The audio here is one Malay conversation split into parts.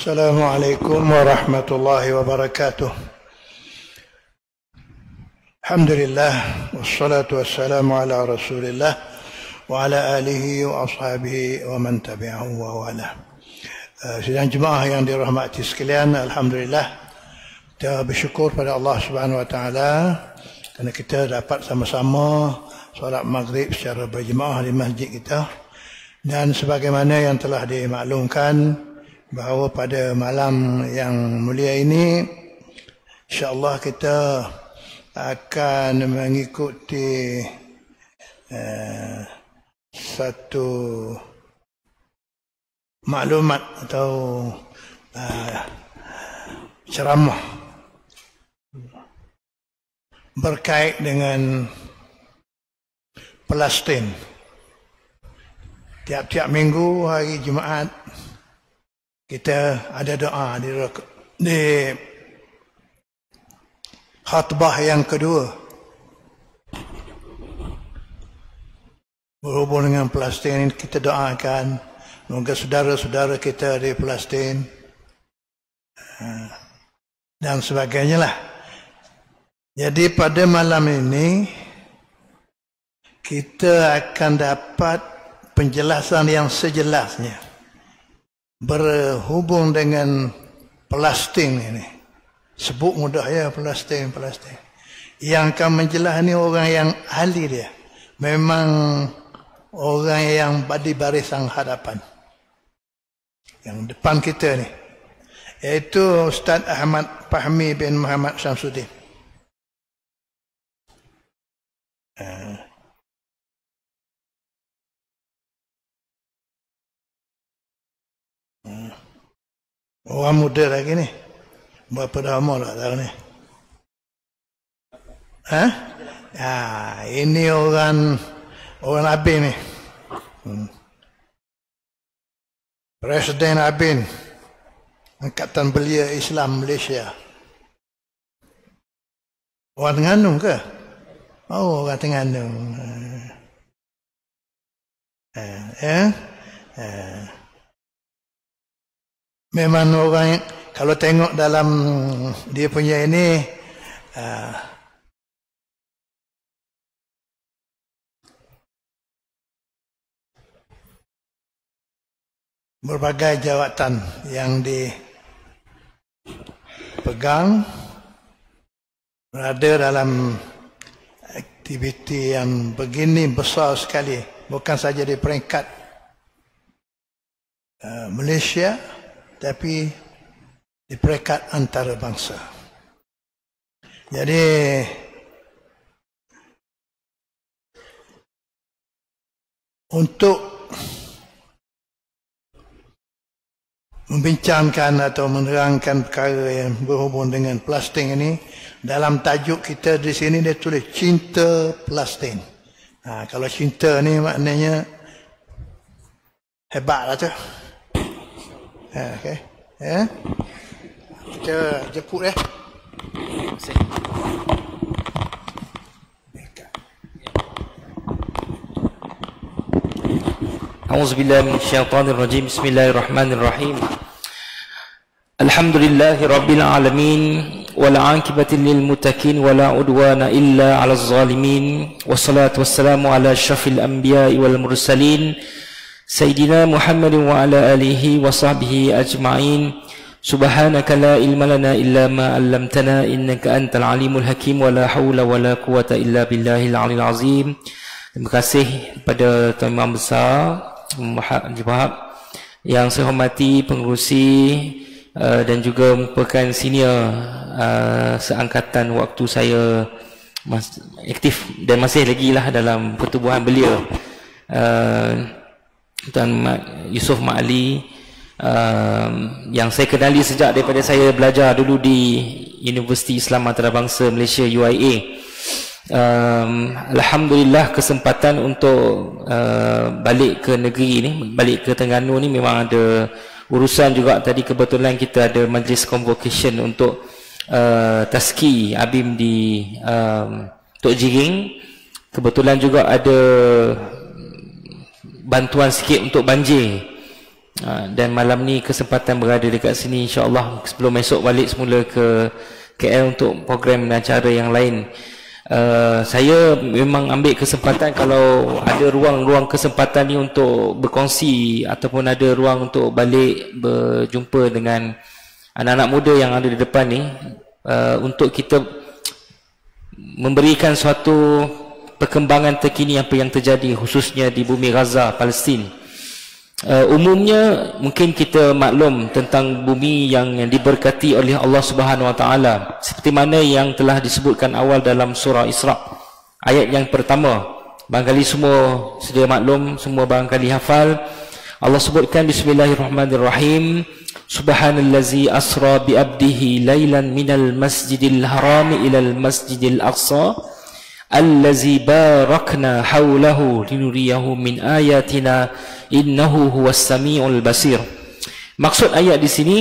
Assalamualaikum warahmatullahi wabarakatuh. Alhamdulillah wassalatu wassalamu ala Rasulillah wa ala alihi wa ashabihi wa man tabi'ahu wa wala. Sidang jemaah yang dirahmati sekalian, alhamdulillah kita bersyukur pada Allah Subhanahu wa taala kerana kita dapat sama-sama solat maghrib secara berjemaah di masjid kita. Dan sebagaimana yang telah dimaklumkan bahawa pada malam yang mulia ini insya-Allah kita akan mengikuti satu maklumat atau ceramah berkait dengan Palestin. Tiap-tiap minggu hari Jumaat kita ada doa di khutbah yang kedua berhubung dengan Palestin. Kita doakan semoga saudara-saudara kita di Palestin dan sebagainya lah. Jadi pada malam ini kita akan dapat penjelasan yang sejelasnya berhubung dengan Palestin ini. Sebut mudah ya, Palestin. Yang akan menjelaskan ini orang yang ahli dia. Memang orang yang di barisan hadapan. Yang depan kita ni. Iaitu Ustaz Ahmad Fahmi bin Muhammad Syamsuddin. Orang muda lagi ni. Berapa lama lah tahu ni? Ini orang Abin ni. Presiden Abin, Angkatan Belia Islam Malaysia. Orang Terengganu ke? Oh, orang Terengganu. Memang orang kalau tengok dalam dia punya ini berbagai jawatan yang dipegang berada dalam aktiviti yang begini besar sekali, bukan saja di peringkat Malaysia tapi di peringkat antarabangsa. Jadi untuk membincangkan atau menerangkan perkara yang berhubung dengan Palestin ini, dalam tajuk kita di sini dia tulis cinta Palestin. Kalau cinta ni maknanya hebatlah tu. Okey. Kita jemput ya. A'udzubillahi minasyaitonirrajim. Bismillahirrahmanirrahim. Alhamdulillahi rabbil alamin wal 'aqibatu lil muttaqin wala udwana illa 'alal zalimin. Wassalatu wassalamu ala asyrafil anbiya'i wal mursalin Sayyidina Muhammadin wa ala alihi wa sahbihi ajma'in. Subhanaka la ilma lana illa ma 'allamtana innaka antal alimul hakim wa la haula wa la quwwata illa billahil aliyil azim. Terima kasih kepada Tuan Imam Besar Haji Wahab yang saya hormati, pengerusi dan juga merupakan senior seangkatan waktu saya aktif dan masih lagi lah dalam pertubuhan belia. Tuan Yusof Mak Ali yang saya kenali sejak daripada saya belajar dulu di Universiti Islam Antarabangsa Malaysia UIA. Alhamdulillah kesempatan untuk balik ke negeri ni, balik ke Terengganu ni memang ada urusan juga. Tadi kebetulan kita ada majlis convocation untuk Tazki Abim di Tok Jiring. Kebetulan juga ada bantuan sikit untuk banjir Dan malam ni kesempatan berada dekat sini, insya-Allah sebelum esok balik semula ke KL untuk program dan acara yang lain. Saya memang ambil kesempatan kalau ada ruang-ruang kesempatan ni untuk berkongsi ataupun ada ruang untuk balik berjumpa dengan anak-anak muda yang ada di depan ni, untuk kita memberikan suatu perkembangan terkini apa yang terjadi khususnya di bumi Gaza, Palestin. Umumnya mungkin kita maklum tentang bumi yang diberkati oleh Allah Subhanahu Wa Taala, seperti mana yang telah disebutkan awal dalam surah Isra ayat yang pertama. Barangkali semua sedia maklum, semua barangkali hafal. Allah sebutkan Bismillahirrahmanirrahim, Subhanallazi asra bi abdihi lailan minal masjidil harami ilal masjidil aqsa allazi barakna haulahu linuriyahu min ayatina innahu huwas samiul basir. Maksud ayat di sini,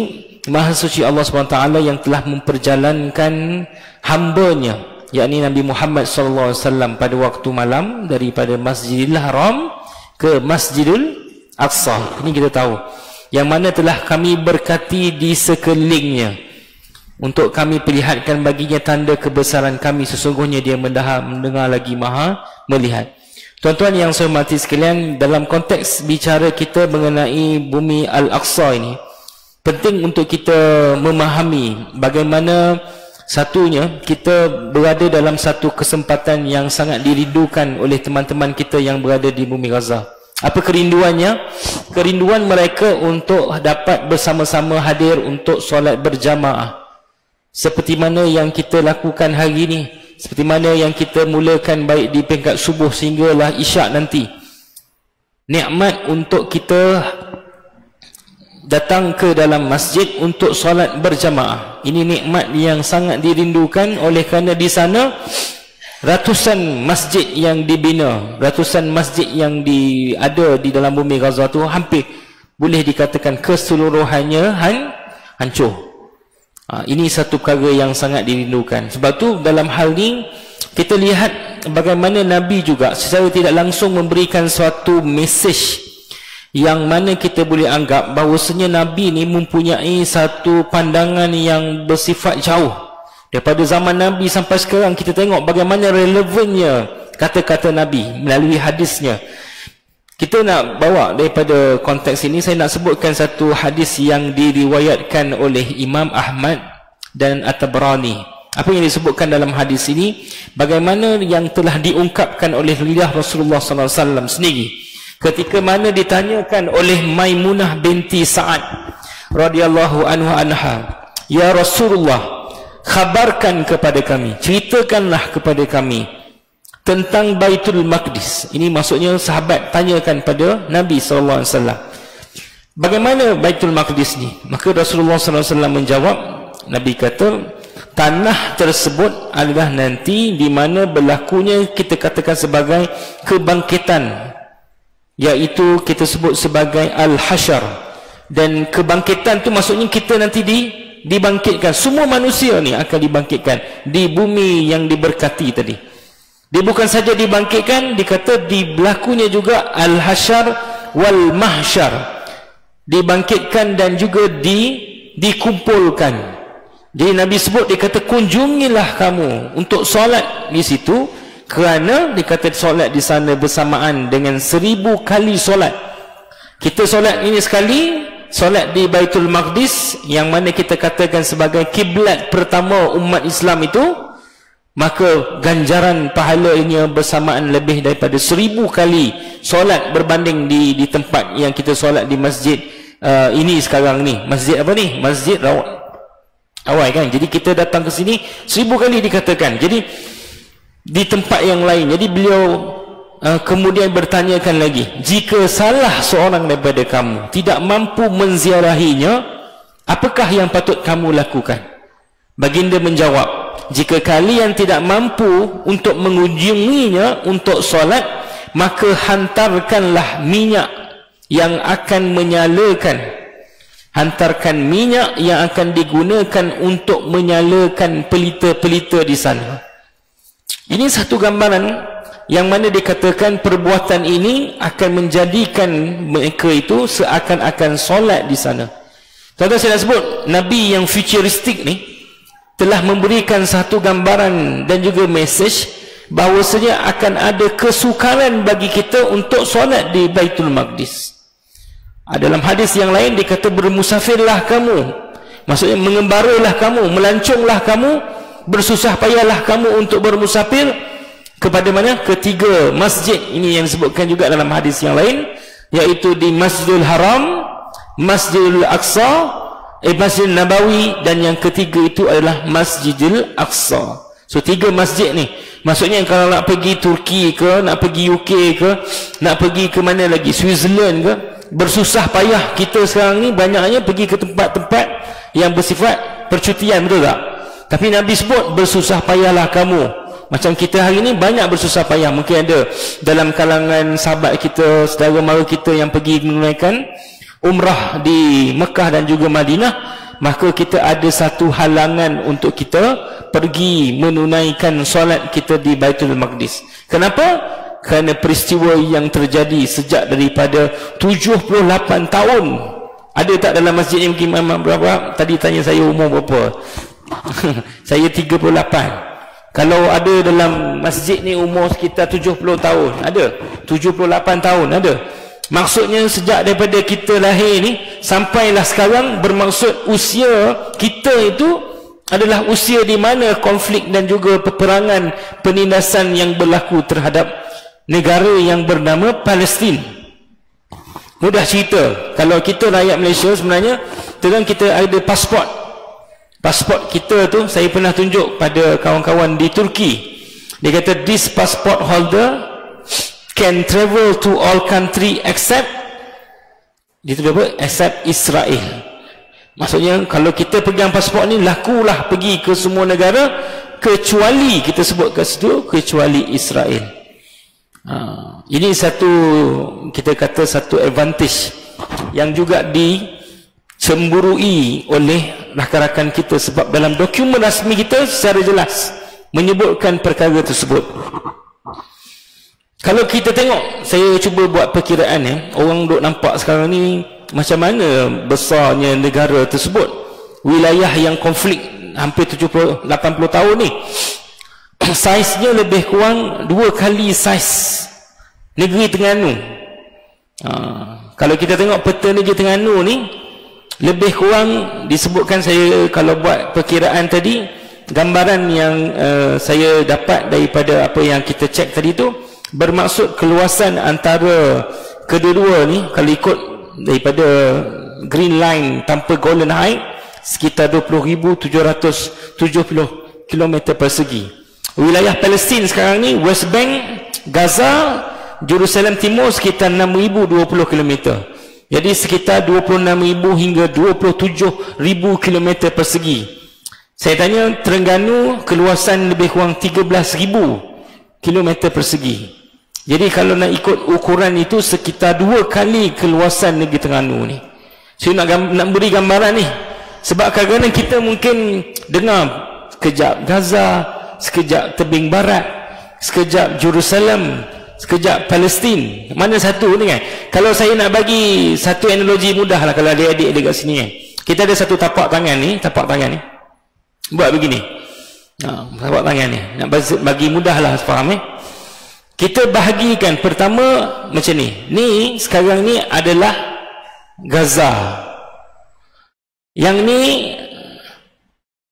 Maha Suci Allah SWT yang telah memperjalankan hambanya, yakni Nabi Muhammad SAW pada waktu malam daripada Masjidil Haram ke Masjidul Aqsa. Ini kita tahu, yang mana telah kami berkati di sekelilingnya untuk kami perlihatkan baginya tanda kebesaran kami, sesungguhnya dia mendengar lagi maha melihat. Tuan-tuan yang saya hormati sekalian, dalam konteks bicara kita mengenai bumi Al-Aqsa ini, penting untuk kita memahami bagaimana satunya kita berada dalam satu kesempatan yang sangat dirindukan oleh teman-teman kita yang berada di bumi Gaza. Apa kerinduannya? Kerinduan mereka untuk dapat bersama-sama hadir untuk solat berjamaah, seperti mana yang kita lakukan hari ini, seperti mana yang kita mulakan baik di peringkat subuh sehinggalah isyak nanti. Nikmat untuk kita datang ke dalam masjid untuk solat berjamaah. Ini nikmat yang sangat dirindukan, oleh kerana di sana ratusan masjid yang dibina, ratusan masjid yang ada di dalam bumi Gaza tu hampir boleh dikatakan keseluruhannya hancur. Ini satu perkara yang sangat dirindukan. Sebab tu dalam hal ni kita lihat bagaimana Nabi juga secara tidak langsung memberikan suatu mesej yang mana kita boleh anggap bahawasanya Nabi ni mempunyai satu pandangan yang bersifat jauh. Daripada zaman Nabi sampai sekarang kita tengok bagaimana relevannya kata-kata Nabi melalui hadisnya. Kita nak bawa daripada konteks ini, saya nak sebutkan satu hadis yang diriwayatkan oleh Imam Ahmad dan At-Tabrani. Apa yang disebutkan dalam hadis ini, bagaimana yang telah diungkapkan oleh lidah Rasulullah SAW sendiri ketika mana ditanyakan oleh Maimunah binti Sa'ad radhiyallahu anha, "Ya Rasulullah, khabarkan kepada kami, ceritakanlah kepada kami tentang Baitul Maqdis." Ini maksudnya sahabat tanyakan pada Nabi SAW, bagaimana Baitul Maqdis ni? Maka Rasulullah SAW menjawab, Nabi kata, tanah tersebut adalah nanti di mana berlakunya kita katakan sebagai kebangkitan, iaitu kita sebut sebagai Al-Hashar. Dan kebangkitan tu maksudnya kita nanti dibangkitkan, semua manusia ni akan dibangkitkan di bumi yang diberkati tadi. Dia bukan saja dibangkitkan, dikata berlakunya juga Al-Hashar wal Mahsyar, dibangkitkan dan juga dikumpulkan. Jadi Nabi sebut, dia kata kunjungilah kamu untuk solat di situ, kerana dikata solat di sana bersamaan dengan 1000 kali solat. Kita solat ini sekali, solat di Baitul Maqdis yang mana kita katakan sebagai kiblat pertama umat Islam itu, maka ganjaran pahalanya bersamaan lebih daripada 1000 kali solat berbanding di tempat yang kita solat di masjid ini sekarang ni. Masjid apa ni? Masjid Rawai kan. Jadi kita datang ke sini 1000 kali dikatakan. Jadi di tempat yang lain. Jadi beliau kemudian bertanyakan lagi, jika salah seorang daripada kamu tidak mampu menziarahinya, apakah yang patut kamu lakukan? Baginda menjawab, jika kalian tidak mampu untuk mengunjunginya untuk solat, maka hantarkanlah minyak yang akan menyalakan, hantarkan minyak yang akan digunakan untuk menyalakan pelita-pelita di sana. Ini satu gambaran yang mana dikatakan perbuatan ini akan menjadikan mereka itu seakan-akan solat di sana. Tuan-tuan, saya nak sebut Nabi yang futuristik ni telah memberikan satu gambaran dan juga mesej bahawasanya akan ada kesukaran bagi kita untuk solat di Baitul Maqdis. Dalam hadis yang lain dikata bermusafirlah kamu, maksudnya mengembaralah kamu, melanconglah kamu, bersusah payahlah kamu untuk bermusafir kepada mana? Ketiga masjid ini yang disebutkan juga dalam hadis yang lain, yaitu di Masjidil Haram, Masjidil Aqsa, Masjid Nabawi, dan yang ketiga itu adalah Masjidil Aqsa. So 3 masjid ni. Maksudnya kalau nak pergi Turki ke, nak pergi UK ke, nak pergi ke mana lagi, Switzerland ke, bersusah payah kita sekarang ni banyaknya pergi ke tempat-tempat yang bersifat percutian, betul tak? Tapi Nabi sebut bersusah payahlah kamu. Macam kita hari ni banyak bersusah payah. Mungkin ada dalam kalangan sahabat kita, saudara mara kita yang pergi menunaikan umrah di Mekah dan juga Madinah, maka kita ada satu halangan untuk kita pergi menunaikan solat kita di Baitul Maqdis. Kenapa? Kerana peristiwa yang terjadi sejak daripada 78 tahun. Ada tak dalam masjid ni mungkin berapa? Tadi tanya saya umur berapa? Saya 38. Kalau ada dalam masjid ni umur sekitar 70 tahun, ada 78 tahun, ada. Maksudnya sejak daripada kita lahir ni sampailah sekarang, bermaksud usia kita itu adalah usia di mana konflik dan juga peperangan, penindasan yang berlaku terhadap negara yang bernama Palestin. Mudah cerita, kalau kita rakyat Malaysia sebenarnya terang kita ada pasport. Pasport kita tu saya pernah tunjuk pada kawan-kawan di Turki. Dia kata this passport holder can travel to all country except, dia tu apa? Except Israel. Maksudnya kalau kita pegang pasport ni lakulah pergi ke semua negara kecuali, kita sebut kat situ, kecuali Israel. Ini satu, kita kata satu advantage yang juga dicemburui oleh rakan-rakan kita, sebab dalam dokumen rasmi kita secara jelas menyebutkan perkara tersebut. Kalau kita tengok, saya cuba buat perkiraan ya, orang duk nampak sekarang ni macam mana besarnya negara tersebut, wilayah yang konflik hampir 70-80 tahun ni, saiznya lebih kurang 2 kali saiz negeri Terengganu. Kalau kita tengok peta negeri Terengganu ni, lebih kurang disebutkan, saya kalau buat perkiraan tadi, gambaran yang saya dapat daripada apa yang kita cek tadi tu, bermaksud keluasan antara kedua-dua ni, kalau ikut daripada green line tanpa golden height, sekitar 20,770 km persegi. Wilayah Palestin sekarang ni, West Bank, Gaza, Jerusalem Timur sekitar 6,020 km. Jadi sekitar 26,000 hingga 27,000 km persegi. Saya tanya, Terengganu keluasan lebih kurang 13,000 km persegi. Jadi kalau nak ikut ukuran itu, sekitar 2 kali keluasan negeri Terengganu ni. Saya nak beri gambaran ni, sebab kadang-kadang kita mungkin dengar sekejap Gaza, sekejap tebing barat, sekejap Jerusalem, sekejap Palestin, mana satu ni kan? Kalau saya nak bagi satu analogi mudah lah, kalau adik-adik dekat sini kan, kita ada satu tapak tangan ni, buat begini, tapak tangan ni, nak bagi mudah lah faham kita bahagikan. Pertama macam ni sekarang ni adalah Gaza, yang ni,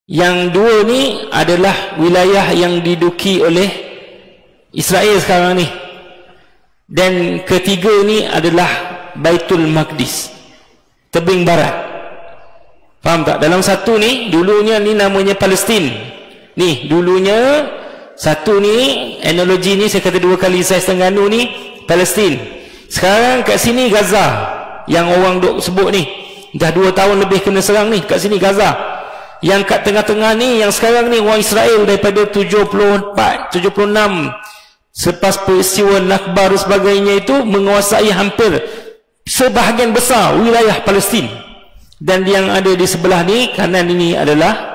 yang dua ni adalah wilayah yang diduduki oleh Israel sekarang ni, dan ketiga ni adalah Baitul Maqdis, tebing barat. Faham tak? Dalam satu ni, dulunya ni namanya Palestin. Ni dulunya satu ni, analogi ni saya kata 2 kali saiz Terengganu ni Palestin. Sekarang kat sini Gaza, yang orang duk sebut ni, dah 2 tahun lebih kena serang ni, kat sini Gaza. Yang kat tengah-tengah ni, yang sekarang ni orang Israel daripada 74, 76 selepas peristiwa Nakba dan sebagainya itu, menguasai hampir sebahagian besar wilayah Palestin. Dan yang ada di sebelah ni, kanan ini adalah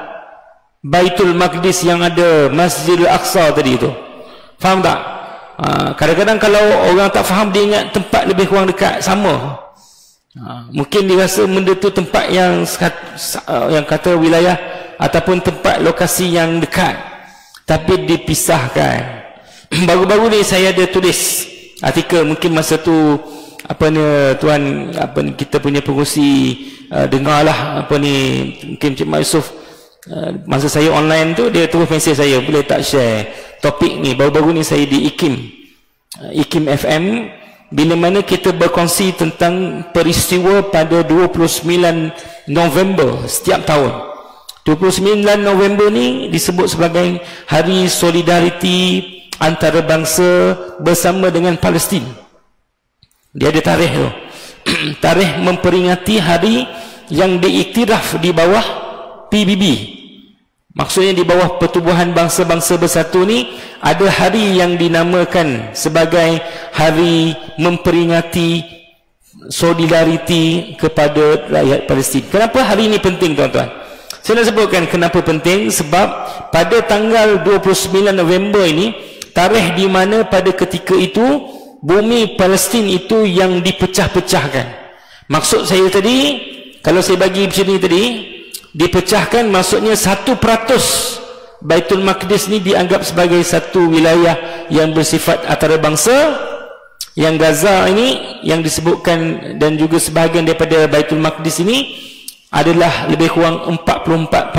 Baitul Maqdis, yang ada Masjidil Aqsa tadi itu. Faham tak? Kadang-kadang kalau orang tak faham, dia ingat tempat lebih kurang dekat sama. Mungkin dia rasa benda tu tempat yang kata wilayah ataupun tempat lokasi yang dekat, tapi dipisahkan. Baru-baru ni saya ada tulis artikel, mungkin masa tu tuan kita punya pengurusi dengarlah mungkin Cik Mak Yusof, masa saya online tu dia terus mesej saya, boleh tak share topik ni. Baru-baru ni saya di IKIM FM, bila mana kita berkongsi tentang peristiwa pada 29 November setiap tahun. 29 November ni disebut sebagai Hari Solidariti Antarabangsa bersama dengan Palestin. Dia ada tarikh tu. Tarikh memperingati hari yang diiktiraf di bawah PBB. Maksudnya di bawah Pertubuhan Bangsa-Bangsa Bersatu ni ada hari yang dinamakan sebagai Hari Memperingati Solidariti kepada rakyat Palestin. Kenapa hari ini penting, tuan-tuan? Saya nak sebutkan kenapa penting. Sebab pada tanggal 29 November ini, tarikh di mana pada ketika itu bumi Palestin itu yang dipecah-pecahkan. Maksud saya tadi, kalau saya bagi macam ni tadi, dipecahkan maksudnya 1% Baitul Maqdis ni dianggap sebagai satu wilayah yang bersifat antarabangsa. Yang Gaza ini yang disebutkan dan juga sebahagian daripada Baitul Maqdis ini adalah lebih kurang 44%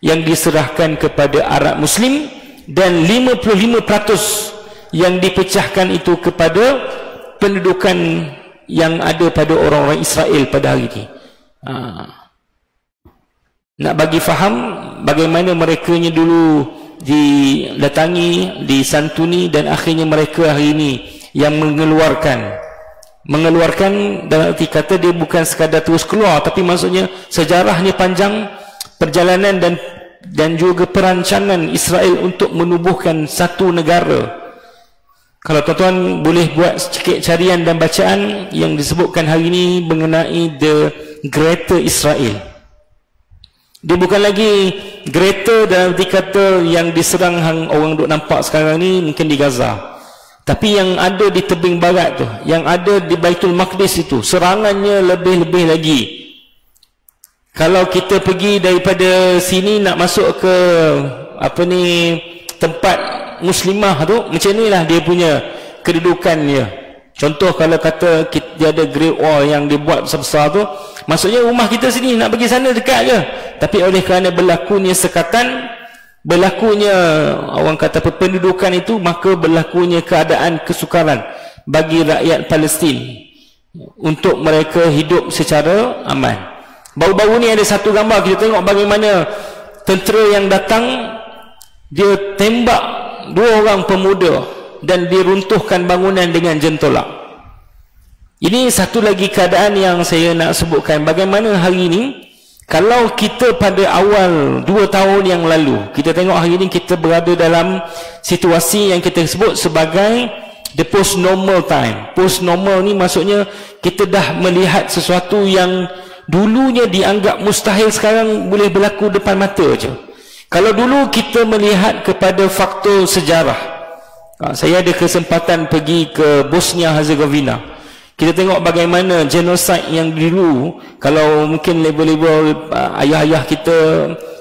yang diserahkan kepada Arab Muslim, dan 55% yang dipecahkan itu kepada pendudukan yang ada pada orang-orang Israel pada hari ini. Nak bagi faham bagaimana mereka ni dulu didatangi, disantuni, dan akhirnya mereka hari ini yang mengeluarkan dalam arti kata dia bukan sekadar terus keluar, tapi maksudnya sejarahnya panjang, perjalanan dan juga perancangan Israel untuk menubuhkan satu negara. Kalau tuan-tuan boleh buat sedikit carian dan bacaan yang disebutkan hari ini mengenai The Greater Israel. Dia bukan lagi Greater dalam arti kata yang diserang orang duk nampak sekarang ni mungkin di Gaza, tapi yang ada di tebing barat tu, yang ada di Baitul Maqdis itu, serangannya lebih-lebih lagi. Kalau kita pergi daripada sini nak masuk ke tempat muslimah tu, macam inilah dia punya kedudukannya. Contoh kalau kata dia ada Great Wall yang dibuat besar-besar tu, maksudnya rumah kita sini nak pergi sana dekat je, tapi oleh kerana berlakunya sekatan, berlakunya orang kata pendudukan itu, maka berlakunya keadaan kesukaran bagi rakyat Palestin untuk mereka hidup secara aman. Baru-baru ni ada satu gambar, kita tengok bagaimana tentera yang datang, dia tembak 2 orang pemuda dan diruntuhkan bangunan dengan jentolak. Ini satu lagi keadaan yang saya nak sebutkan, bagaimana hari ini kalau kita pada awal 2 tahun yang lalu, kita tengok hari ini kita berada dalam situasi yang kita sebut sebagai the post-normal time. Post-normal ni maksudnya kita dah melihat sesuatu yang dulunya dianggap mustahil, sekarang boleh berlaku depan mata je. Kalau dulu kita melihat kepada faktor sejarah, saya ada kesempatan pergi ke Bosnia Herzegovina. Kita tengok bagaimana genosid yang dulu, kalau mungkin label-label ayah-ayah kita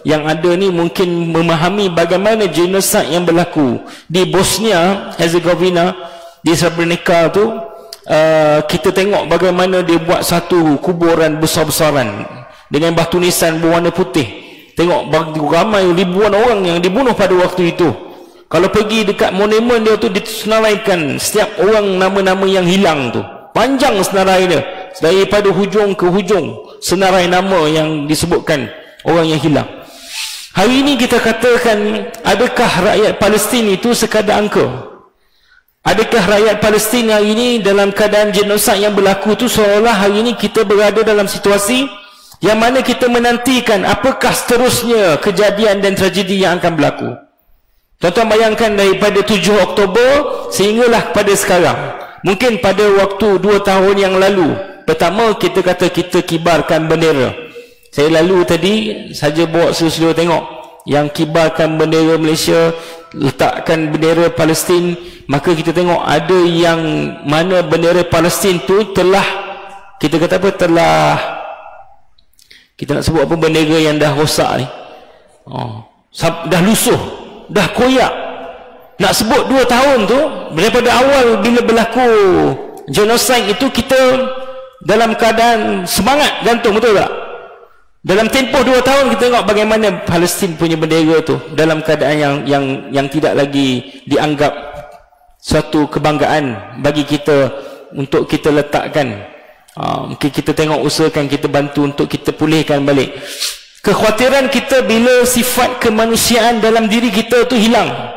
yang ada ni mungkin memahami bagaimana genosid yang berlaku di Bosnia Herzegovina, di Srebrenica tu. Kita tengok bagaimana dia buat satu kuburan besar-besaran dengan batu nisan berwarna putih. Tengok ramai ribuan orang yang dibunuh pada waktu itu. Kalau pergi dekat monumen dia tu, disenaraikan setiap orang nama-nama yang hilang tu. Panjang senarai dia, daripada hujung ke hujung, senarai nama yang disebutkan orang yang hilang. Hari ini kita katakan, adakah rakyat Palestin itu sekadar angka? Adakah rakyat Palestin hari ini dalam keadaan genosid yang berlaku tu, seolah hari ini kita berada dalam situasi yang mana kita menantikan apakah seterusnya kejadian dan tragedi yang akan berlaku. Tuan-tuan bayangkan daripada 7 Oktober sehinggalah pada sekarang. Mungkin pada waktu 2 tahun yang lalu, pertama kita kata kita kibarkan bendera. Saya lalu tadi saja bawa seluruh tengok yang kibarkan bendera Malaysia, letakkan bendera Palestin, maka kita tengok ada yang mana bendera Palestin tu telah, kita kata apa, telah, kita nak sebut apa, bendera yang dah rosak ni, dah lusuh, dah koyak. Nak sebut 2 tahun tu, daripada awal bila berlaku genocide itu, kita dalam keadaan semangat gantung, betul tak? Dalam tempoh 2 tahun kita tengok bagaimana Palestin punya bendera tu dalam keadaan yang tidak lagi dianggap suatu kebanggaan bagi kita untuk kita letakkan. Mungkin kita tengok, usahakan kita bantu untuk kita pulihkan balik. Kekhawatiran kita bila sifat kemanusiaan dalam diri kita tu hilang.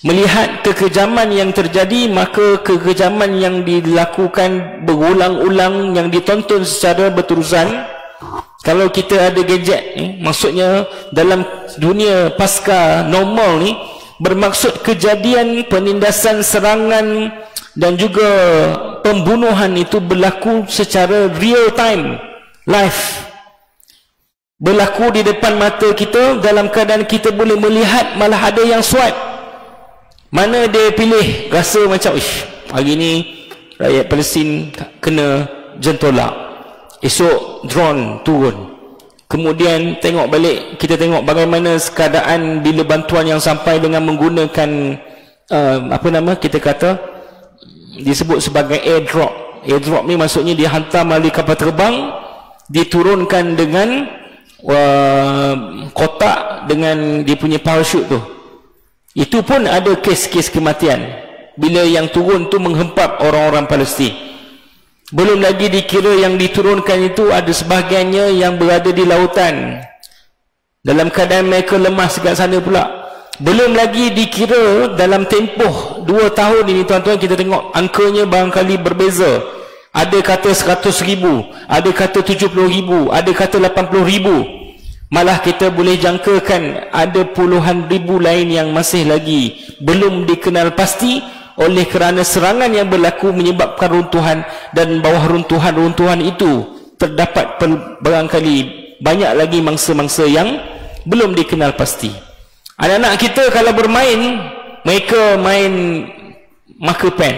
Melihat kekejaman yang terjadi, maka kekejaman yang dilakukan berulang-ulang, yang ditonton secara berterusan. Kalau kita ada gadget, maksudnya dalam dunia pasca normal ni, bermaksud kejadian penindasan, serangan dan juga pembunuhan itu berlaku secara real time, live, berlaku di depan mata kita, dalam keadaan kita boleh melihat. Malah ada yang swipe, mana dia pilih, rasa macam hari ni rakyat Palestin kena jentolak, esok drone turun. Kemudian tengok balik, kita tengok bagaimana keadaan bila bantuan yang sampai dengan menggunakan apa nama, kita kata disebut sebagai airdrop. Airdrop ni maksudnya dia hantar melalui kapal terbang, diturunkan dengan kotak dengan dia punya parachute tu. Itu pun ada kes-kes kematian bila yang turun tu menghempap orang-orang Palestin. Belum lagi dikira yang diturunkan itu ada sebahagiannya yang berada di lautan dalam keadaan mereka lemas kat sana pula. Belum lagi dikira dalam tempoh 2 tahun ini, tuan-tuan, kita tengok angkanya barangkali berbeza. Ada kata 100,000, ada kata 70,000, ada kata 80,000. Malah kita boleh jangkakan ada puluhan ribu lain yang masih lagi belum dikenal pasti oleh kerana serangan yang berlaku menyebabkan runtuhan, dan bawah runtuhan itu terdapat barangkali banyak lagi mangsa-mangsa yang belum dikenal pasti. Anak-anak kita kalau bermain, mereka main marker pen.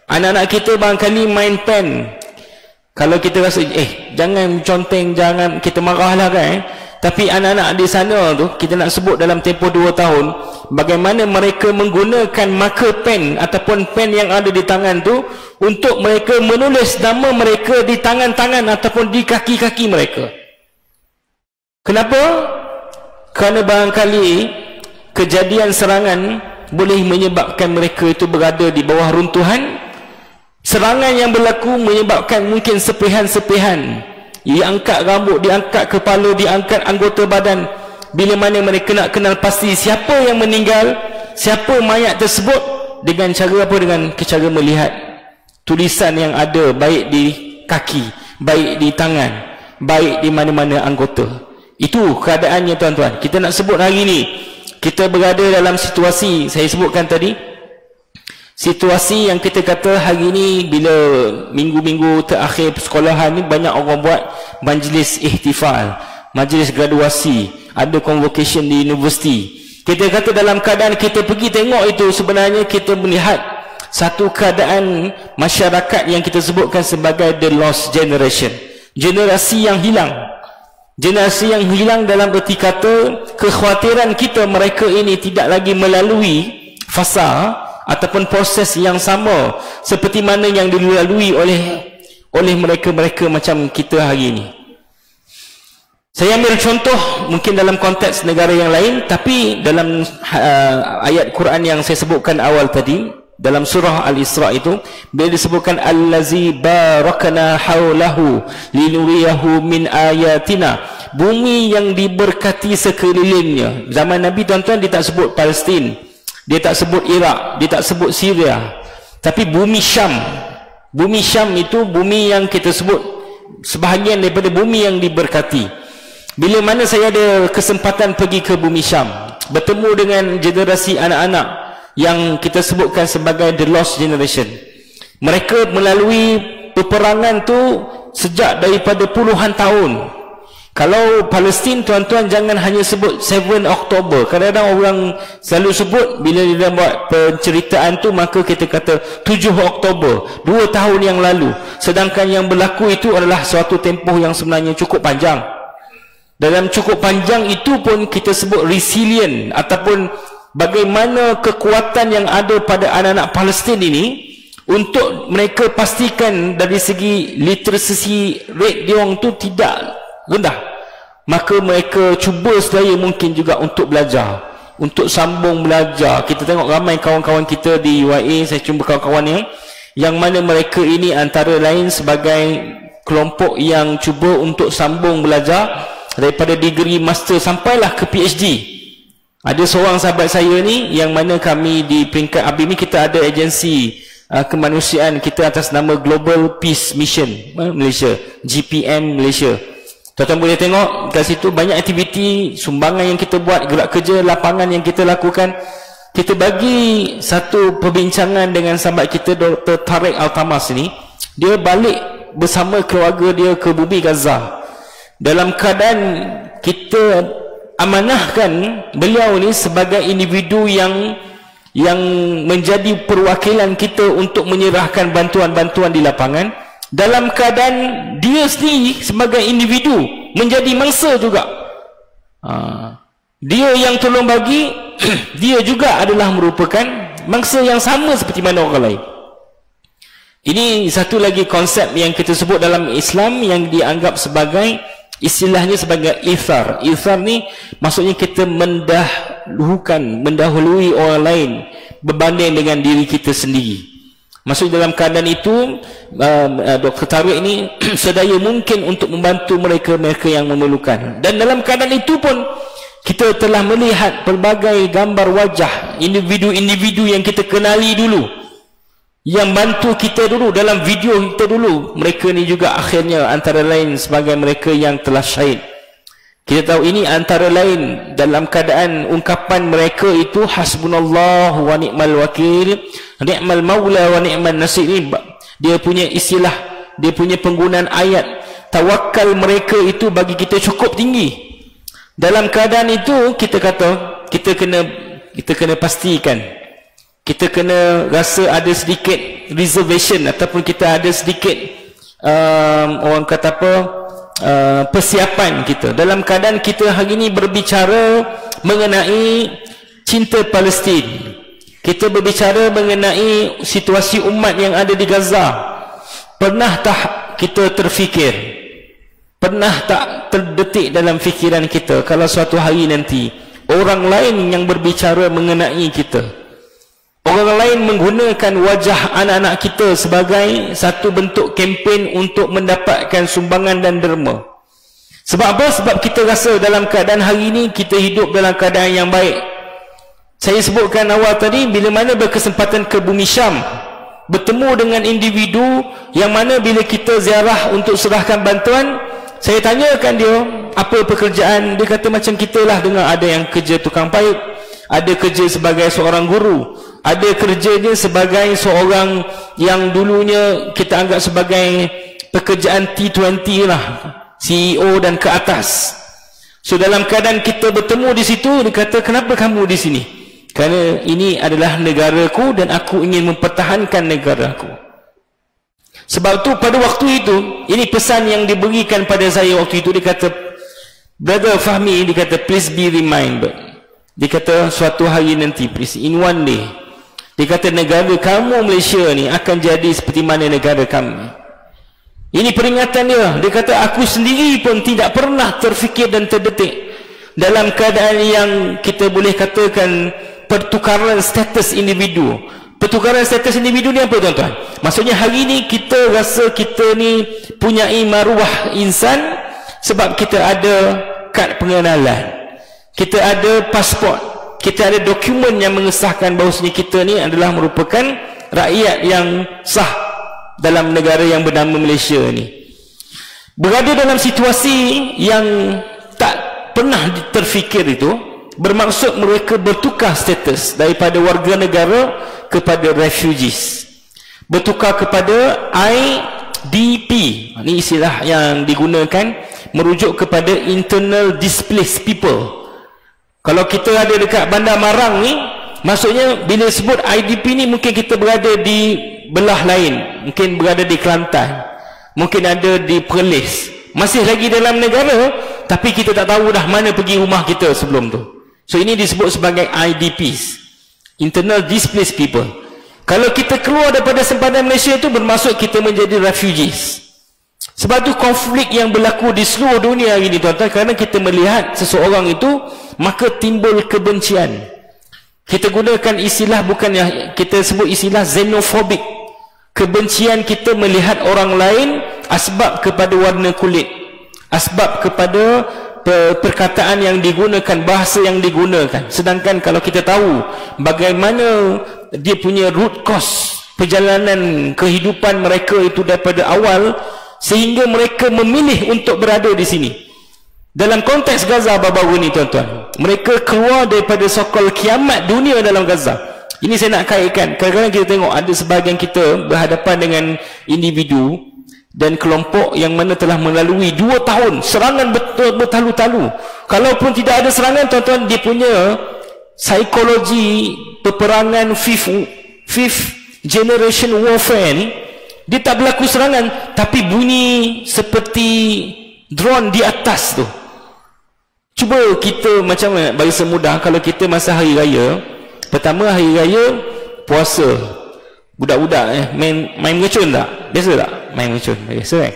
Anak-anak kita barangkali main pen. Kalau kita rasa jangan conteng, jangan, kita marahlah kan, tapi anak-anak di sana tu, kita nak sebut dalam tempoh 2 tahun, bagaimana mereka menggunakan marker pen ataupun pen yang ada di tangan tu untuk mereka menulis nama mereka di tangan-tangan ataupun di kaki-kaki mereka. Kenapa? Kerana barangkali kejadian serangan boleh menyebabkan mereka itu berada di bawah runtuhan. Serangan yang berlaku menyebabkan mungkin sepihan-sepihan, diangkat rambut, diangkat kepala, diangkat anggota badan. Bila mana mereka nak kenal pasti siapa yang meninggal, siapa mayat tersebut, dengan cara apa? Dengan cara melihat tulisan yang ada, baik di kaki, baik di tangan, baik di mana-mana anggota. Itu keadaannya, tuan-tuan. Kita nak sebut hari ini kita berada dalam situasi, saya sebutkan tadi, situasi yang kita kata hari ini bila minggu-minggu terakhir persekolahan ni banyak orang buat majlis ihtifal, majlis graduasi, ada convocation di universiti. Kita kata dalam keadaan kita pergi tengok itu, sebenarnya kita melihat satu keadaan masyarakat yang kita sebutkan sebagai the lost generation, generasi yang hilang. Generasi yang hilang dalam erti kata kekhawatiran kita mereka ini tidak lagi melalui fasa ataupun proses yang sama seperti mana yang dilalui oleh mereka-mereka macam kita hari ini. Saya ambil contoh mungkin dalam konteks negara yang lain, tapi dalam ayat Quran yang saya sebutkan awal tadi, dalam surah Al-Isra itu, bila disebutkan allazi barakna haulahu linuriyahu min ayatina, bumi yang diberkati sekelilingnya. Zaman Nabi, tuan-tuan, dia tak sebut Palestin, dia tak sebut Iraq, dia tak sebut Syria, tapi bumi Syam. Bumi Syam itu bumi yang kita sebut sebahagian daripada bumi yang diberkati. Bila mana saya ada kesempatan pergi ke bumi Syam, bertemu dengan generasi anak-anak yang kita sebutkan sebagai the lost generation. Mereka melalui peperangan tu sejak daripada puluhan tahun. Kalau Palestin, tuan-tuan jangan hanya sebut 7 Oktober. Kadang-kadang orang selalu sebut, bila dia buat penceritaan tu, maka kita kata 7 Oktober 2 tahun yang lalu. Sedangkan yang berlaku itu adalah suatu tempoh yang sebenarnya cukup panjang. Dalam cukup panjang itu pun kita sebut resilient, ataupun bagaimana kekuatan yang ada pada anak-anak Palestin ini untuk mereka pastikan dari segi literacy rate dia orang tu tidak rendah. Maka mereka cuba sedaya mungkin juga untuk belajar, untuk sambung belajar. Kita tengok ramai kawan-kawan kita di UIA, saya jumpa kawan-kawan yang mana mereka ini antara lain sebagai kelompok yang cuba untuk sambung belajar daripada degree master sampailah ke PhD. Ada seorang sahabat saya ni yang mana kami di peringkat ABIM ni, kita ada agensi kemanusiaan kita atas nama Global Peace Mission Malaysia, GPM Malaysia. Tuan-tuan boleh tengok kat situ banyak aktiviti, sumbangan yang kita buat, gerak kerja lapangan yang kita lakukan. Kita bagi satu perbincangan dengan sahabat kita Dr. Tariq Al-Tamas ni. Dia balik bersama keluarga dia ke bumi Gaza. Dalam keadaan kita amanahkan beliau ni sebagai individu yang menjadi perwakilan kita untuk menyerahkan bantuan-bantuan di lapangan, dalam keadaan dia sendiri sebagai individu menjadi mangsa juga. Dia yang tolong bagi dia juga adalah merupakan mangsa yang sama seperti mana orang lain. Ini satu lagi konsep yang kita sebut dalam Islam yang dianggap sebagai, istilahnya sebagai ithar. Ithar ni maksudnya kita mendahului orang lain berbanding dengan diri kita sendiri. Maksud dalam keadaan itu Dr. Tariq ini sedaya mungkin untuk membantu mereka yang memerlukan. Dan dalam keadaan itu pun kita telah melihat pelbagai gambar wajah individu-individu yang kita kenali dulu, yang bantu kita dulu dalam video kita dulu. Mereka ni juga akhirnya antara lain sebagai mereka yang telah syahid. Kita tahu ini antara lain dalam keadaan ungkapan mereka itu hasbunallah wa ni'mal wakil, ni'mal maula wa ni'mal nasir. Dia punya istilah, dia punya penggunaan ayat tawakal mereka itu bagi kita cukup tinggi. Dalam keadaan itu kita kata kita kena pastikan, kita kena rasa ada sedikit reservation, ataupun kita ada sedikit orang kata apa, persiapan kita. Dalam keadaan kita hari ini berbicara mengenai cinta Palestin, kita berbicara mengenai situasi umat yang ada di Gaza. Pernah tak kita terfikir, pernah tak terdetik dalam fikiran kita kalau suatu hari nanti orang lain yang berbicara mengenai kita, orang lain menggunakan wajah anak-anak kita sebagai satu bentuk kempen untuk mendapatkan sumbangan dan derma. Sebab apa? Sebab kita rasa dalam keadaan hari ini kita hidup dalam keadaan yang baik. Saya sebutkan awal tadi, bila mana berkesempatan ke bumi Syam, bertemu dengan individu yang mana bila kita ziarah untuk serahkan bantuan, saya tanyakan dia apa pekerjaan. Dia kata macam kita lah, dengar ada yang kerja tukang paip, ada kerja sebagai seorang guru, ada kerjanya sebagai seorang yang dulunya kita anggap sebagai pekerjaan T20 lah, CEO dan ke atas. So dalam keadaan kita bertemu di situ, dia kata kenapa kamu di sini? Kerana ini adalah negaraku dan aku ingin mempertahankan negaraku. Sebab tu pada waktu itu, ini pesan yang diberikan pada saya waktu itu. Dia kata, Brother Fahmi, dia kata please be reminded. Dia kata suatu hari nanti, please, in one day, dia kata negara kamu Malaysia ni akan jadi seperti mana negara kami. Ini peringatan dia. Dia kata aku sendiri pun tidak pernah terfikir dan terdetik dalam keadaan yang kita boleh katakan pertukaran status individu. Pertukaran status individu ni apa tuan-tuan? Maksudnya hari ni kita rasa kita ni punyai maruah insan sebab kita ada kad pengenalan, kita ada pasport, kita ada dokumen yang mengesahkan bahawasanya kita ni adalah merupakan rakyat yang sah dalam negara yang bernama Malaysia ni. Berada dalam situasi yang tak pernah terfikir itu, bermaksud mereka bertukar status daripada warga negara kepada refugees, bertukar kepada IDP. Ini istilah yang digunakan merujuk kepada internal displaced people. Kalau kita ada dekat Bandar Marang ni, maksudnya bila sebut IDP ni mungkin kita berada di belah lain, mungkin berada di Kelantan, mungkin ada di Perlis, masih lagi dalam negara, tapi kita tak tahu dah mana pergi rumah kita sebelum tu. So ini disebut sebagai IDPs, internal displaced people. Kalau kita keluar daripada sempadan Malaysia itu, bermaksud kita menjadi refugees. Sebab tu konflik yang berlaku di seluruh dunia hari ini, tuan-tuan, kerana kita melihat seseorang itu, maka timbul kebencian. Kita gunakan istilah, bukan yang kita sebut istilah xenophobic. Kebencian kita melihat orang lain asbab kepada warna kulit, asbab kepada perkataan yang digunakan, bahasa yang digunakan. Sedangkan kalau kita tahu bagaimana dia punya root cause perjalanan kehidupan mereka itu daripada awal, sehingga mereka memilih untuk berada di sini. Dalam konteks Gaza baru-baru ni, tuan-tuan, mereka keluar daripada sokol kiamat dunia dalam Gaza. Ini saya nak kaitkan. Kadang-kadang kita tengok ada sebahagian kita berhadapan dengan individu dan kelompok yang mana telah melalui 2 tahun serangan bertalu-talu. Kalaupun tidak ada serangan, tuan-tuan, dia punya psikologi peperangan fifth generation warfare ni, dia tak berlaku serangan, tapi bunyi seperti drone di atas tu. Cuba kita macam mana bagi semudah, kalau kita masa hari raya, pertama hari raya puasa, budak-budak main mengecun tak? Biasa tak? Main mengecun, biasa kan?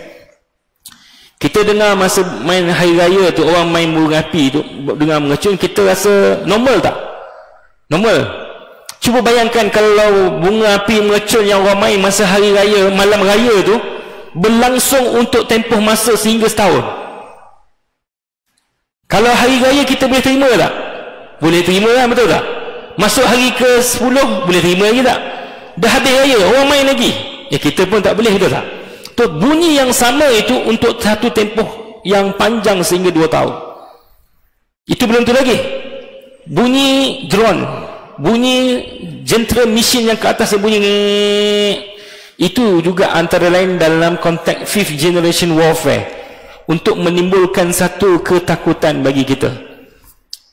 Kita dengar masa main hari raya tu, orang main burung api tu, dengar mengecun, kita rasa normal tak? Normal. Cuba bayangkan kalau bunga api mengecun yang orang main masa hari raya, malam raya tu, berlangsung untuk tempoh masa sehingga setahun. Kalau hari raya kita boleh terima tak? Boleh terima kan, betul tak? Masuk hari ke-10 boleh terima lagi tak? Dah habis raya, orang main lagi. Kita pun tak boleh, betul tak? Tu bunyi yang sama itu untuk satu tempoh yang panjang sehingga 2 tahun. Itu belum tu lagi. Bunyi drone, bunyi jentera mesin yang ke atas yang bunyi, itu juga antara lain dalam konteks 5th generation warfare, untuk menimbulkan satu ketakutan bagi kita.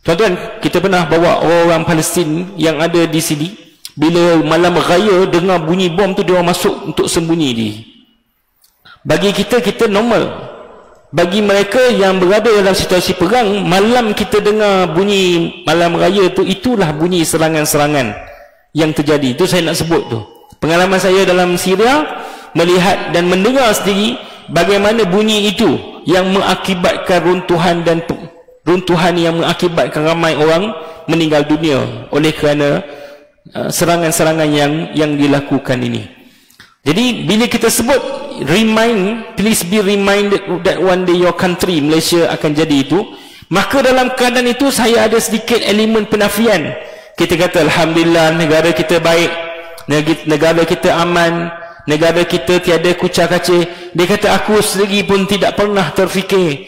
Tuan-tuan, kita pernah bawa orang Palestin yang ada di sini, bila malam raya dengar bunyi bom tu, dia orang masuk untuk sembunyi diri. Bagi kita, kita normal. Bagi mereka yang berada dalam situasi perang, malam kita dengar bunyi malam raya tu, itulah bunyi serangan-serangan yang terjadi. Itu saya nak sebut tu. Pengalaman saya dalam Syria, melihat dan mendengar sendiri bagaimana bunyi itu yang mengakibatkan runtuhan, dan runtuhan yang mengakibatkan ramai orang meninggal dunia oleh kerana serangan-serangan yang dilakukan ini. Jadi bila kita sebut please be reminded that one day your country, Malaysia akan jadi itu, maka dalam keadaan itu saya ada sedikit elemen penafian. Kita kata alhamdulillah, negara kita baik, negara kita aman, negara kita tiada kucak kacir. Dia kata aku sendiri pun tidak pernah terfikir,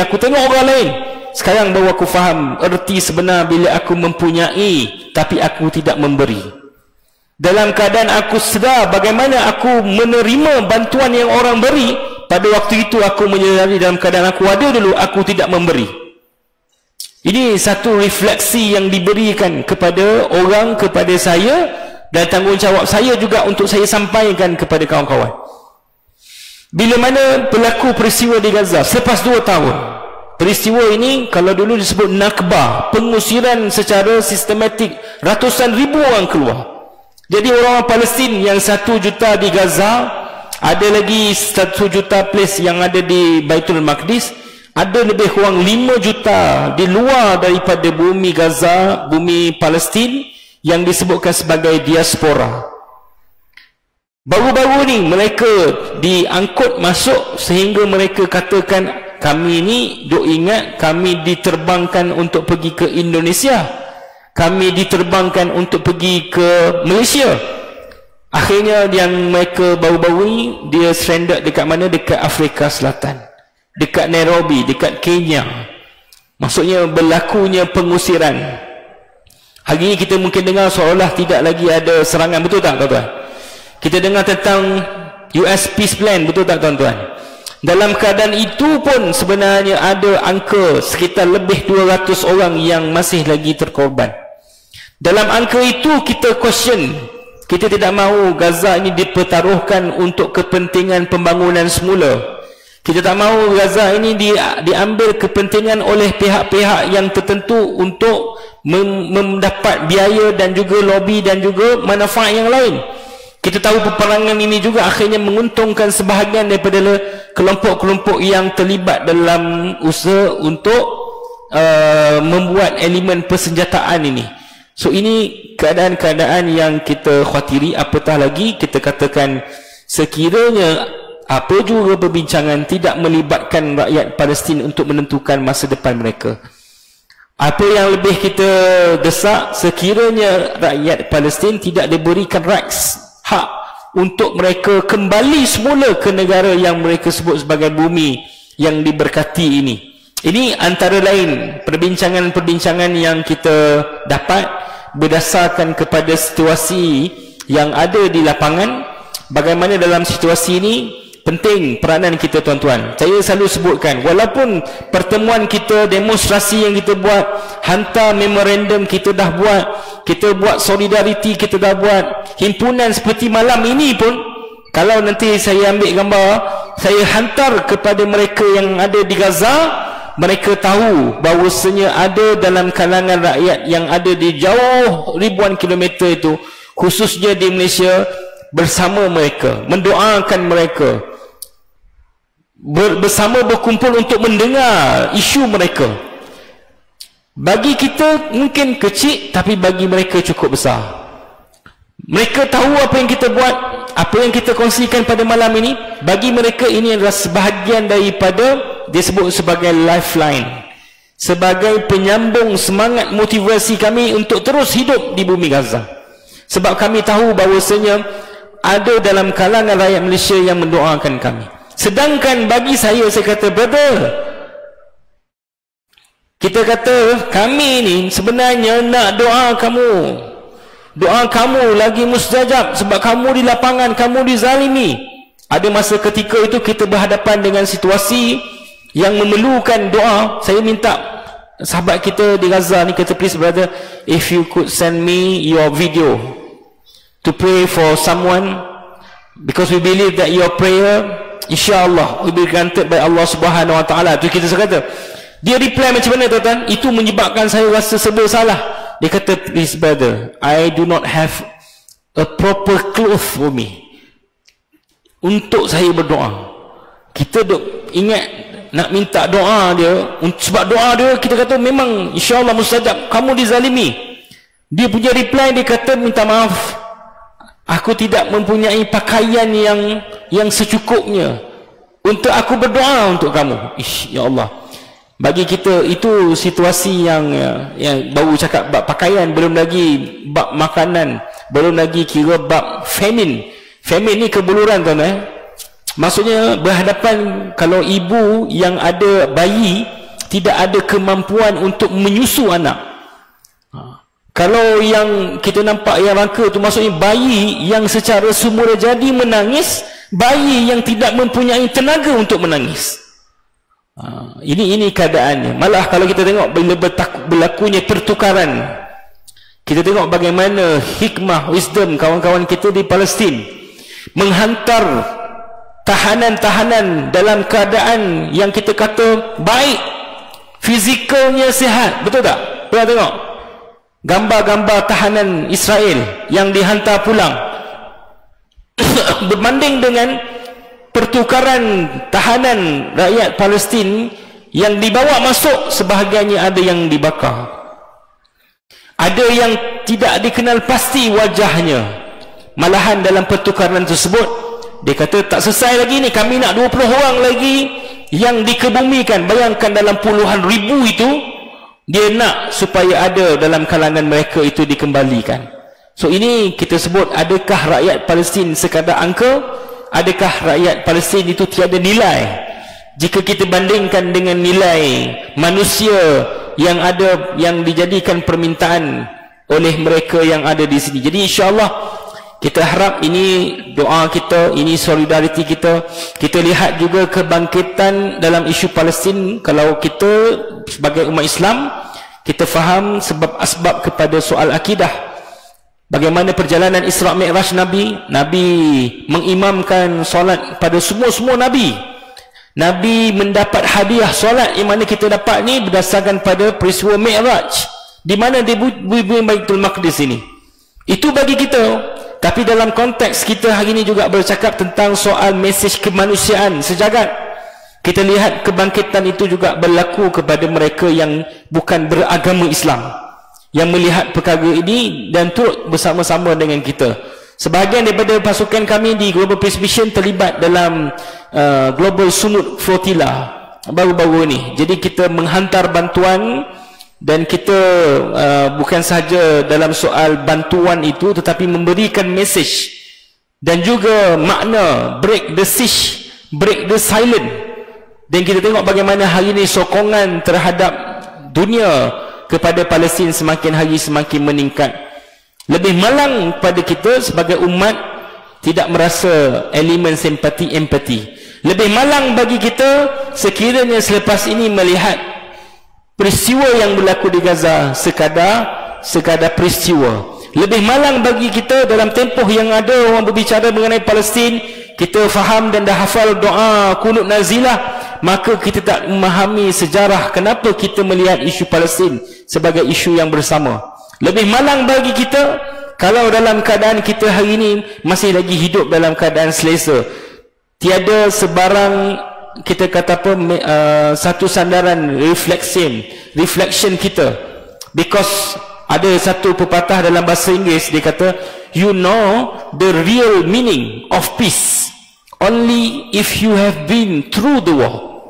aku tengok orang lain. Sekarang baru aku faham erti sebenar bila aku mempunyai tapi aku tidak memberi. Dalam keadaan aku sedar bagaimana aku menerima bantuan yang orang beri, pada waktu itu aku menyedari dalam keadaan aku ada dulu, aku tidak memberi. Ini satu refleksi yang diberikan kepada orang, kepada saya, dan tanggungjawab saya juga untuk saya sampaikan kepada kawan-kawan. Bila mana berlaku peristiwa di Gaza selepas 2 tahun, peristiwa ini kalau dulu disebut Nakba, pengusiran secara sistematik, ratusan ribu orang keluar. Jadi orang Palestin yang 1 juta di Gaza, ada lagi 1 juta place yang ada di Baitul Maqdis, ada lebih kurang 5 juta di luar daripada bumi Gaza, bumi Palestin, yang disebutkan sebagai diaspora. Baru-baru ni mereka diangkut masuk, sehingga mereka katakan, kami ni duk ingat kami diterbangkan untuk pergi ke Indonesia, kami diterbangkan untuk pergi ke Malaysia. Akhirnya yang mereka baru-baru ni, dia stranded dekat mana? Dekat Afrika Selatan, dekat Nairobi, dekat Kenya. Maksudnya berlakunya pengusiran. Hari ini kita mungkin dengar seolah tidak lagi ada serangan, betul tak tuan-tuan? Kita dengar tentang US Peace Plan, betul tak tuan-tuan? Dalam keadaan itu pun sebenarnya ada angka sekitar lebih 200 orang yang masih lagi terkorban. Dalam angka itu kita question, kita tidak mahu Gaza ini dipertaruhkan untuk kepentingan pembangunan semula. Kita tak mahu Gaza ini diambil kepentingan oleh pihak-pihak yang tertentu untuk mendapat biaya dan juga lobby dan juga manfaat yang lain. Kita tahu peperangan ini juga akhirnya menguntungkan sebahagian daripada kelompok-kelompok yang terlibat dalam usaha untuk membuat elemen persenjataan ini. So ini keadaan-keadaan yang kita khawatiri, apatah lagi kita katakan sekiranya apa juga perbincangan tidak melibatkan rakyat Palestin untuk menentukan masa depan mereka. Apa yang lebih kita desak, sekiranya rakyat Palestin tidak diberikan rights, hak untuk mereka kembali semula ke negara yang mereka sebut sebagai bumi yang diberkati ini. Ini antara lain perbincangan-perbincangan yang kita dapat berdasarkan kepada situasi yang ada di lapangan. Bagaimana dalam situasi ini penting peranan kita tuan-tuan. Saya selalu sebutkan, walaupun pertemuan kita, demonstrasi yang kita buat, hantar memorandum kita dah buat, kita buat solidariti kita dah buat, himpunan seperti malam ini pun, kalau nanti saya ambil gambar, saya hantar kepada mereka yang ada di Gaza, mereka tahu bahawasanya ada dalam kalangan rakyat yang ada di jauh ribuan kilometer itu, khususnya di Malaysia, bersama mereka, mendoakan mereka, bersama berkumpul untuk mendengar isu mereka. Bagi kita mungkin kecil, tapi bagi mereka cukup besar. Mereka tahu apa yang kita buat, apa yang kita kongsikan pada malam ini. Bagi mereka ini adalah sebahagian daripada, disebut sebagai lifeline, sebagai penyambung semangat motivasi kami untuk terus hidup di bumi Gaza. Sebab kami tahu bahawasanya ada dalam kalangan rakyat Malaysia yang mendoakan kami. Sedangkan bagi saya kata, brother, kita kata kami ni sebenarnya nak doa kamu. Doa kamu lagi mustajab sebab kamu di lapangan, kamu dizalimi. Ada masa ketika itu kita berhadapan dengan situasi yang memerlukan doa. Saya minta sahabat kita di Gaza ni kata, please brother, if you could send me your video to pray for someone, because we believe that your prayer InsyaAllah will be granted by Allah Subhanahu Wa Taala. Itu kita kata. Dia reply macam mana tuan-tuan? Itu menyebabkan saya rasa serba salah. Dia kata, please brother, I do not have a proper cloth for me untuk saya berdoa. Kita ingat nak minta doa dia, sebab doa dia kita kata memang insyaAllah mustajab. Kamu dizalimi. Dia punya reply, dia kata, minta maaf, aku tidak mempunyai pakaian yang secukupnya untuk aku berdoa untuk kamu. Ya Allah. Bagi kita itu situasi yang baru cakap bab pakaian, belum lagi bab makanan, belum lagi kira bab famine. Famine ni kebuluran tuan. Maksudnya berhadapan kalau ibu yang ada bayi tidak ada kemampuan untuk menyusu anak. Kalau yang kita nampak yang rangka tu maksudnya bayi yang secara semula jadi menangis, bayi yang tidak mempunyai tenaga untuk menangis. Ini keadaannya. Malah kalau kita tengok bila berlakunya pertukaran, kita tengok bagaimana hikmah, wisdom kawan-kawan kita di Palestin menghantar tahanan-tahanan dalam keadaan yang kita kata baik, fizikalnya sihat. Betul tak? Pernah tengok gambar-gambar tahanan Israel yang dihantar pulang berbanding dengan pertukaran tahanan rakyat Palestin yang dibawa masuk, sebahagiannya ada yang dibakar, ada yang tidak dikenal pasti wajahnya. Malahan dalam pertukaran tersebut dia kata tak selesai lagi ni, kami nak 20 orang lagi yang dikebumikan. Bayangkan dalam puluhan ribu itu dia nak supaya ada dalam kalangan mereka itu dikembalikan. So ini kita sebut, adakah rakyat Palestin sekadar angka? Adakah rakyat Palestin itu tiada nilai jika kita bandingkan dengan nilai manusia yang ada, yang dijadikan permintaan oleh mereka yang ada di sini? Jadi insyaAllah Kita harap ini doa kita, ini solidariti kita. Kita lihat juga kebangkitan dalam isu Palestin. Kalau kita sebagai umat Islam, kita faham sebab-asbab kepada soal akidah. Bagaimana perjalanan Isra' Mi'raj Nabi. Nabi mengimamkan solat pada semua Nabi. Nabi mendapat hadiah solat yang mana kita dapat ni berdasarkan pada peristiwa Mi'raj, di mana di bumi Baitul Maqdis ini. Itu bagi kita. Tapi dalam konteks kita hari ini juga bercakap tentang soal mesej kemanusiaan sejagat. Kita lihat kebangkitan itu juga berlaku kepada mereka yang bukan beragama Islam, yang melihat perkara ini dan turut bersama-sama dengan kita. Sebahagian daripada pasukan kami di Global Peace Mission terlibat dalam Global Sumut Flotilla baru-baru ini. Jadi kita menghantar bantuan, dan kita bukan sahaja dalam soal bantuan itu, tetapi memberikan mesej dan juga makna break the siege, break the silence. Dan kita tengok bagaimana hari ini sokongan terhadap dunia kepada Palestin semakin hari semakin meningkat. Lebih malang pada kita sebagai umat tidak merasa elemen simpati, empati. Lebih malang bagi kita sekiranya selepas ini melihat peristiwa yang berlaku di Gaza sekadar peristiwa. Lebih malang bagi kita dalam tempoh yang ada orang berbicara mengenai Palestin, kita faham dan dah hafal doa kunut nazilah, maka kita tak memahami sejarah kenapa kita melihat isu Palestin sebagai isu yang bersama. Lebih malang bagi kita kalau dalam keadaan kita hari ini masih lagi hidup dalam keadaan selesa. Tiada sebarang, kita kata apa, satu sandaran reflection kita. Because ada satu pepatah dalam bahasa Inggeris, dia kata, you know the real meaning of peace only if you have been through the war.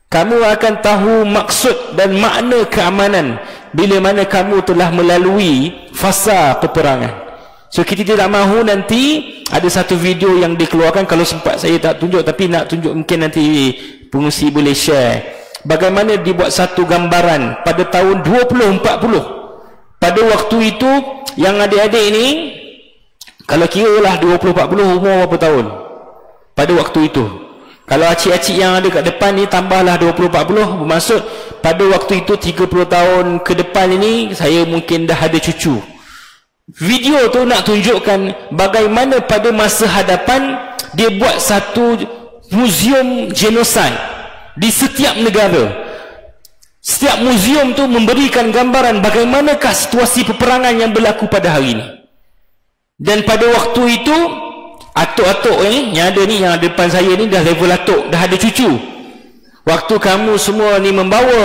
Kamu akan tahu maksud dan makna keamanan bila mana kamu telah melalui fasa peperangan. So kita tidak mahu nanti ada satu video yang dikeluarkan, kalau sempat saya tak tunjuk, tapi nak tunjuk mungkin nanti pengusi boleh share. Bagaimana dibuat satu gambaran pada tahun 2040. Pada waktu itu yang adik-adik ni, kalau kira lah 2040 umur berapa tahun pada waktu itu. Kalau acik-acik yang ada kat depan ni tambahlah 2040, bermaksud pada waktu itu 30 tahun ke depan ini saya mungkin dah ada cucu. Video tu nak tunjukkan bagaimana pada masa hadapan dia buat satu muzium genosid di setiap negara. Setiap muzium tu memberikan gambaran bagaimanakah situasi peperangan yang berlaku pada hari ini. Dan pada waktu itu atuk-atuk ni yang ada ni, yang ada depan saya ni dah level atuk, dah ada cucu. Waktu kamu semua ni membawa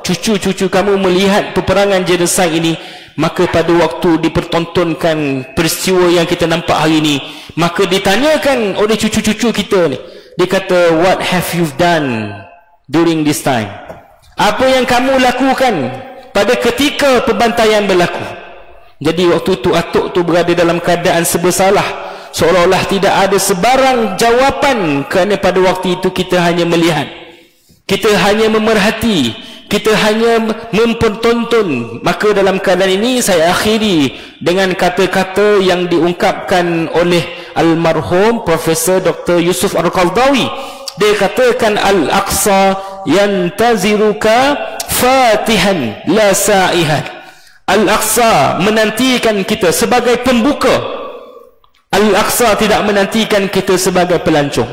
cucu-cucu kamu melihat peperangan genosid ini, maka pada waktu dipertontonkan peristiwa yang kita nampak hari ini, maka ditanyakan oleh cucu-cucu kita ni, dia kata, what have you done during this time? Apa yang kamu lakukan pada ketika pembantaian berlaku? Jadi waktu itu atuk tu berada dalam keadaan serba seolah-olah tidak ada sebarang jawapan, kerana pada waktu itu kita hanya melihat, kita hanya memerhati, kita hanya mempertonton. Maka dalam keadaan ini saya akhiri dengan kata-kata yang diungkapkan oleh almarhum Profesor Dr. Yusuf Al-Qaradawi. Dia katakan, Al-Aqsa yantaziruka fatihan la sa'ihan. Al-Aqsa menantikan kita sebagai pembuka. Al-Aqsa tidak menantikan kita sebagai pelancong.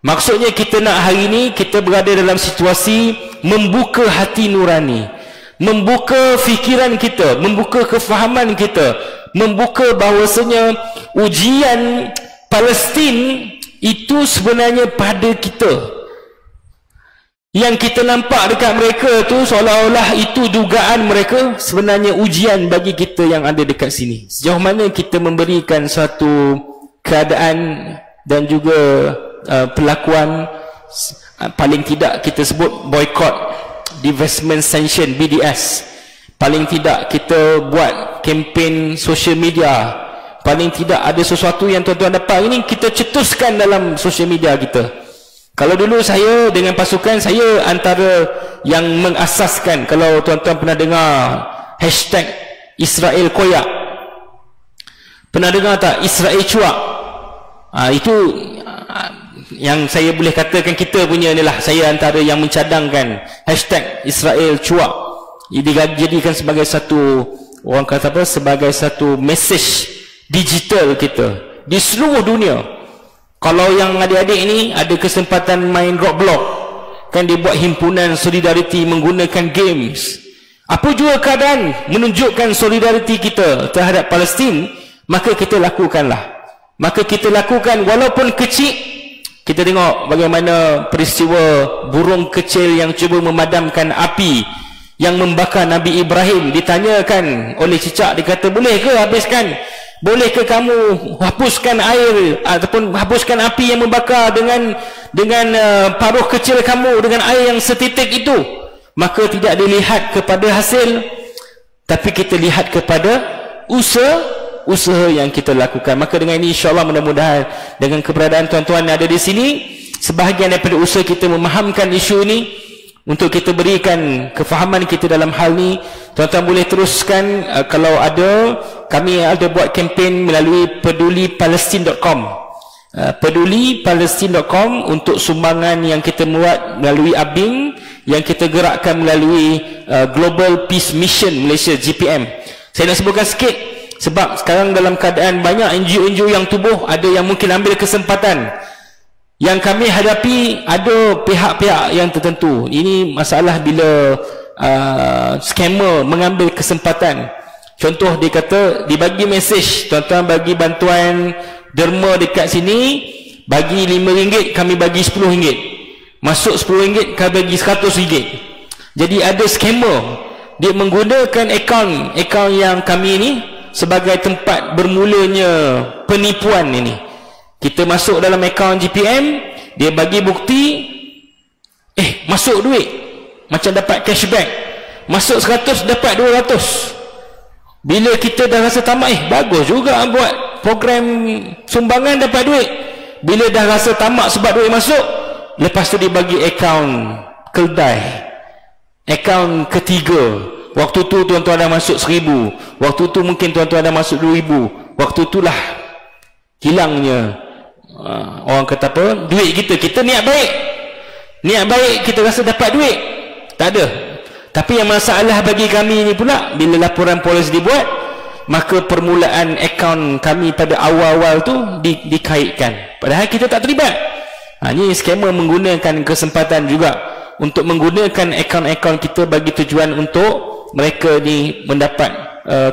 Maksudnya kita nak hari ini kita berada dalam situasi membuka hati nurani, membuka fikiran kita, membuka kefahaman kita, membuka bahawasanya ujian Palestin itu sebenarnya pada kita. Yang kita nampak dekat mereka tu seolah-olah itu dugaan mereka, sebenarnya ujian bagi kita yang ada dekat sini. Sejauh mana kita memberikan satu keadaan dan juga perlakuan, paling tidak kita sebut boycott, divestment sanction, BDS. Paling tidak kita buat kempen social media. Paling tidak ada sesuatu yang tuan-tuan dapat ini kita cetuskan dalam social media kita. Kalau dulu saya dengan pasukan, saya antara yang mengasaskan, kalau tuan-tuan pernah dengar hashtag Israel Koyak. Pernah dengar tak Israel cuak? Itu yang saya boleh katakan kita punya ni lah. Saya antara yang mencadangkan hashtag Israel cuak. Dijadikan sebagai satu, orang kata apa, sebagai satu message digital kita di seluruh dunia. Kalau yang adik-adik ni ada kesempatan main Roblox, kan dia buat himpunan solidariti menggunakan games. Apa jua keadaan menunjukkan solidariti kita terhadap Palestin, maka kita lakukanlah. Maka kita lakukan walaupun kecil. Kita tengok bagaimana peristiwa burung kecil yang cuba memadamkan api yang membakar Nabi Ibrahim. Ditanyakan oleh cicak, dia kata, boleh ke habiskan? Boleh ke kamu hapuskan air ataupun hapuskan api yang membakar dengan paruh kecil kamu dengan air yang setitik itu? Maka tidak dilihat kepada hasil, tapi kita lihat kepada usaha yang kita lakukan. Maka dengan ini insya-Allah, mudah-mudahan dengan keberadaan tuan-tuan yang ada di sini, sebahagian daripada usaha kita memahamkan isu ini, untuk kita berikan kefahaman kita dalam hal ni. Tuan-tuan boleh teruskan kalau ada, kami ada buat kempen melalui pedulipalestin.com, pedulipalestin.com untuk sumbangan yang kita buat melalui ABIN, yang kita gerakkan melalui Global Peace Mission Malaysia, GPM. Saya nak sebutkan sikit sebab sekarang dalam keadaan banyak NGO-NGO yang tubuh, ada yang mungkin ambil kesempatan. Yang kami hadapi ada pihak-pihak yang tertentu. Ini masalah bila scammer mengambil kesempatan. Contoh, dia kata, dibagi mesej, tuan-tuan bagi bantuan derma dekat sini, bagi RM5, kami bagi RM10. Masuk RM10, kami bagi RM100. Jadi ada scammer, dia menggunakan akaun yang kami ni sebagai tempat bermulanya penipuan ini. Kita masuk dalam akaun GPM, dia bagi bukti, masuk duit, macam dapat cashback. Masuk 100, dapat 200. Bila kita dah rasa tamak, bagus juga buat program sumbangan, dapat duit. Bila dah rasa tamak sebab duit masuk, lepas tu dia bagi akaun keldai, akaun ketiga. Waktu tu tuan-tuan dah masuk 1000, waktu tu mungkin tuan-tuan dah masuk 2000. Waktu itulah hilangnya orang kata apa, duit kita. Kita niat baik, kita rasa dapat duit, tak ada. Tapi yang masalah bagi kami ni pula, bila laporan polis dibuat, maka permulaan akaun kami pada awal-awal tu dikaitkan, padahal kita tak terlibat. Ini scammer menggunakan kesempatan juga untuk menggunakan akaun-akaun kita bagi tujuan untuk mereka ni mendapat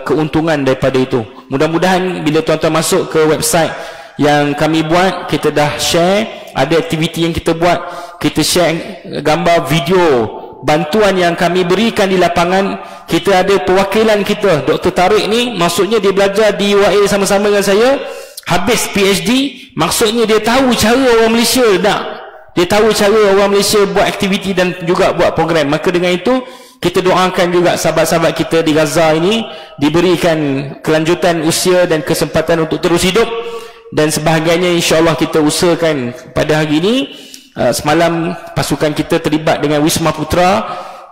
keuntungan daripada itu. Mudah-mudahan bila tuan-tuan masuk ke website yang kami buat, kita dah share, ada aktiviti yang kita buat, kita share gambar video bantuan yang kami berikan di lapangan. Kita ada perwakilan kita, Dr. Tariq ni, maksudnya dia belajar di UAE sama-sama dengan saya, habis PhD, maksudnya dia tahu cara orang Malaysia dia tahu cara orang Malaysia buat aktiviti dan juga buat program. Maka dengan itu, kita doakan juga sahabat-sahabat kita di Gaza ini diberikan kelanjutan usia dan kesempatan untuk terus hidup. Dan sebahagiannya insya-Allah kita usahakan pada hari ini. Semalam pasukan kita terlibat dengan Wisma Putra,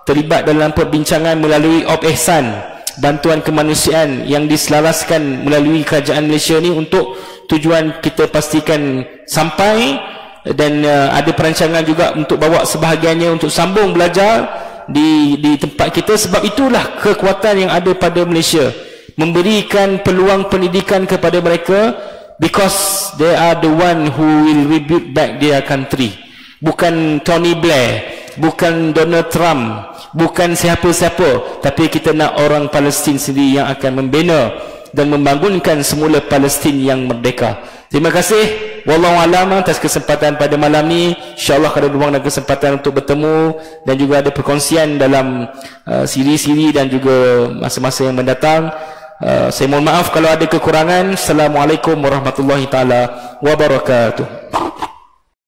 terlibat dalam perbincangan melalui Op Ehsan, bantuan kemanusiaan yang diselaraskan melalui kerajaan Malaysia ni untuk tujuan kita pastikan sampai. Dan ada perancangan juga untuk bawa sebahagiannya untuk sambung belajar di tempat kita. Sebab itulah kekuatan yang ada pada Malaysia, memberikan peluang pendidikan kepada mereka, because they are the one who will rebuild back their country. Bukan Tony Blair, bukan Donald Trump, bukan siapa-siapa, tapi kita nak orang Palestin sendiri yang akan membina dan membangunkan semula Palestin yang merdeka. Terima kasih. Wallahu a'lam atas kesempatan pada malam ni. InsyaAllah ada ruang dan kesempatan untuk bertemu dan juga ada perkongsian dalam siri-siri dan juga masa-masa yang mendatang. Saya mohon maaf kalau ada kekurangan. Assalamualaikum warahmatullahi taala wabarakatuh.